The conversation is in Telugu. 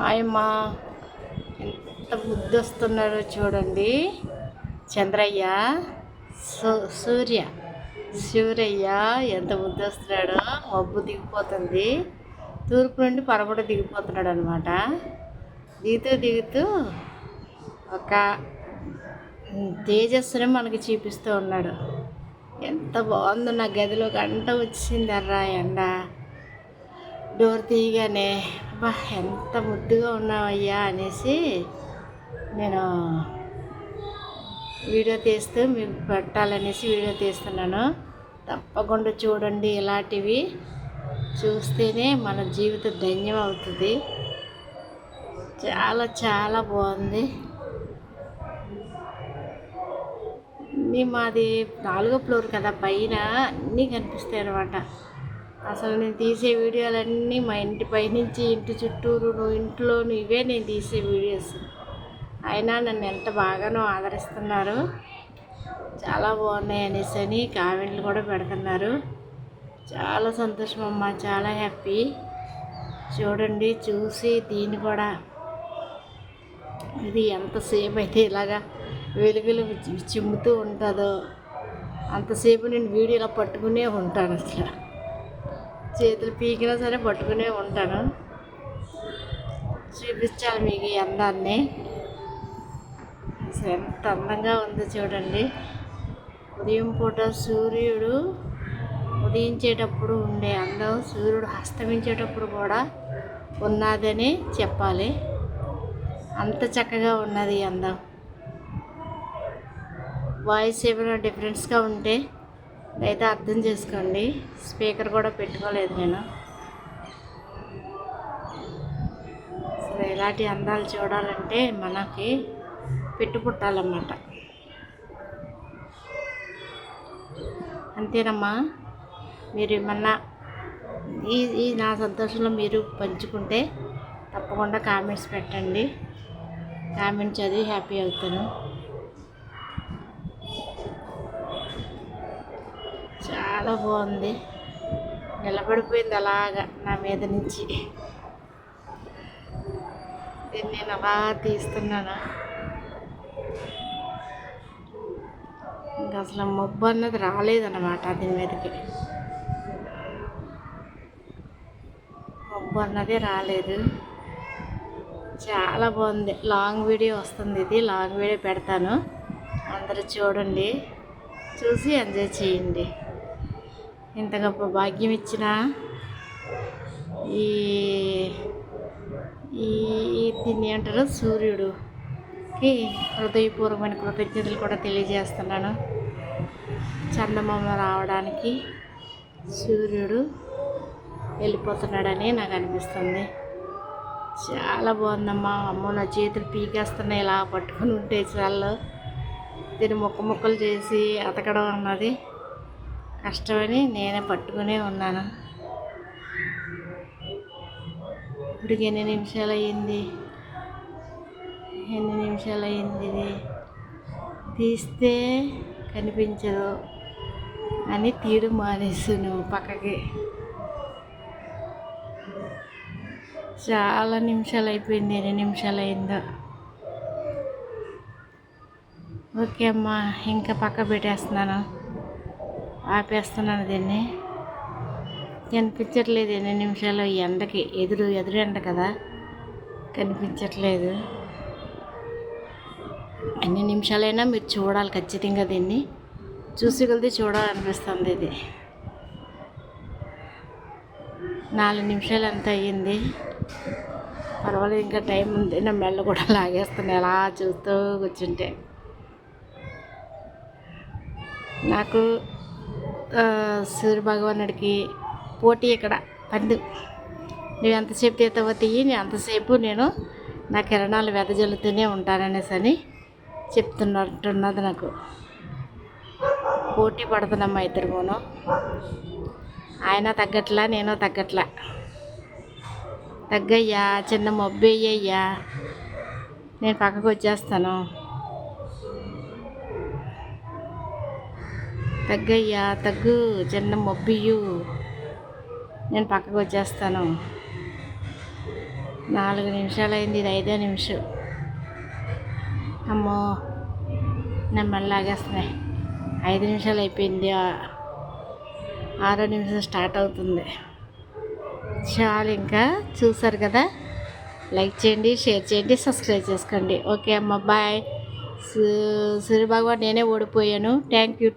ఆయమ్మా ఎంత ముద్దొస్తున్నాడో చూడండి. చంద్రయ్య సూర్య సూర్యయ్య ఎంత ముద్దొస్తున్నాడో. మబ్బు దిగిపోతుంది, తూర్పు నుండి పడమట దిగిపోతున్నాడు అనమాట. దిగుతూ ఒక తేజస్సుని మనకి చూపిస్తూ ఉన్నాడు. ఎంత బాగుందో. నా గదిలో గంట వచ్చింది ఎర్రా ఎండ. డోర్ తీయగానే బా ఎంత ముద్దుగా ఉన్నావయ్యా అనేసి నేను వీడియో తీస్తూ మీకు పెట్టాలనేసి వీడియో తీస్తున్నాను. తప్పకుండా చూడండి. ఇలాంటివి చూస్తేనే మన జీవితం ధన్యం అవుతుంది. చాలా చాలా బాగుంది. మాది 4వ ఫ్లోర్ కదా, పైన అన్నీ కనిపిస్తాయి అన్నమాట. అసలు నేను తీసే వీడియోలన్నీ మా ఇంటి పైనుంచి ఇంటి చుట్టూరు ఇంట్లోనూ ఇవే నేను తీసే వీడియోస్. అయినా నన్ను ఎంత బాగానో ఆదరిస్తున్నారు. చాలా బాగున్నాయి అనేసి అని కామెంట్లు కూడా పెడుతున్నారు. చాలా సంతోషం అమ్మ, చాలా హ్యాపీ. చూడండి, చూసి దీన్ని కూడా ఇది ఎంతసేపు అయితే ఇలాగా వెలుగులు చిమ్ముతూ ఉంటుందో అంతసేపు నేను వీడియోలో పట్టుకునే ఉంటాను. అసలు చేతులు పీకినా సరే పట్టుకునే ఉంటాను. చూపించాలి మీకు ఈ అందాన్ని. అసలు ఎంత అందంగా ఉందో చూడండి. ఉదయం పూట సూర్యుడు ఉదయించేటప్పుడు ఉండే అందం సూర్యుడు అస్తమించేటప్పుడు కూడా ఉన్నదని చెప్పాలి. అంత చక్కగా ఉన్నది ఈ అందం. వాయిస్ ఏమైనా డిఫరెన్స్గా ఉంటే అయితే అర్థం చేసుకోండి. స్పీకర్ కూడా పెట్టుకోలేదు నేను. అసలు ఇలాంటి అందాలు చూడాలంటే మనకి పుట్టాలన్నమాట. అంతేనమ్మా. మీరు ఏమన్నా ఈ నా సంతోషంలో మీరు పంచుకుంటే తప్పకుండా కామెంట్స్ పెట్టండి. కామెంట్ చదివి హ్యాపీ అవుతాను. చాలా బాగుంది. నిలబడిపోయింది అలాగా నా మీద నుంచి. దీన్ని నేను అలా తీస్తున్నాను. ఇంకా అసలు మబ్బు అన్నది రాలేదన్నమాట. దీని మీదకి మబ్బు అన్నది రాలేదు. చాలా బాగుంది. లాంగ్ వీడియో వస్తుంది. ఇది లాంగ్ వీడియో పెడతాను, అందరూ చూడండి. చూసి ఎంజాయ్ చేయండి. ఇంత గొప్ప భాగ్యం ఇచ్చిన ఈ దీన్ని ఏమంటారు సూర్యుడికి హృదయపూర్వమైన కృతజ్ఞతలు కూడా తెలియజేస్తున్నాను. చందమామ రావడానికి సూర్యుడు వెళ్ళిపోతున్నాడని నాకు అనిపిస్తుంది. చాలా బాగుందమ్మా. అమ్మో, నా చేతులు పీకేస్తున్నాయి ఇలా పట్టుకుని ఉంటే. చాలు దీన్ని ముక్కలు చేసి అతకడం అన్నది కష్టమని నేనే పట్టుకునే ఉన్నాను. ఇప్పటికి ఎన్ని నిమిషాలు అయ్యింది ఇది తీస్తే కనిపించదు అని తీయడం మానేసాను పక్కకి. చాలా నిమిషాలు అయిపోయింది. ఎన్ని నిమిషాలు అయిందో. ఓకే అమ్మా, ఇంకా పక్క పెట్టేస్తున్నాను, ఆపేస్తున్నాను. దీన్ని కనిపించట్లేదు ఎన్ని నిమిషాలు. ఈ ఎండకి ఎదురు ఎండ కదా, కనిపించట్లేదు. ఎన్ని నిమిషాలైనా మీరు చూడాలి ఖచ్చితంగా. దీన్ని చూసి కొలిది చూడాలనిపిస్తుంది. ఇది 4 నిమిషాలు ఎంత అయ్యింది. పర్వాలేదు, ఇంకా టైం ఉంది. నా మెల్ల కూడా లాగేస్తున్నాయి అలా చూస్తూ కూర్చుంటే. నాకు సూర్యభగవానుడికి పోటీ ఇక్కడ పండు. నువ్వు ఎంతసేపు తీతావో తీయి, నేను అంతసేపు నేను నా కిరణాలు వెదజల్లుతూనే ఉంటాననేసి అని చెప్తున్నట్టున్నది. నాకు పోటీ పడుతున్నామ్మా ఇద్దరును. ఆయన తగ్గట్లా, నేను తగ్గట్లా. తగ్గయ్యా, చిన్న మబ్బేయ్యా, నేను పక్కకు వచ్చేస్తాను. తగ్గయ్యా, తగ్గు, చిన్న మబ్బియ్యు, నేను పక్కకు వచ్చేస్తాను. 4 నిమిషాలు అయింది, ఇది 5వ నిమిషం. అమ్మో నెమ్మది లాగేస్తున్నాయి. 5 నిమిషాలు అయిపోయింది, 6వ నిమిషం స్టార్ట్ అవుతుంది. చాలు, ఇంకా చూసారు కదా, లైక్ చేయండి, షేర్ చేయండి, సబ్స్క్రైబ్ చేసుకోండి. ఓకే అమ్మ, బాయ్. సూర్యభగవాన్ నేనే ఓడిపోయాను. Thank you.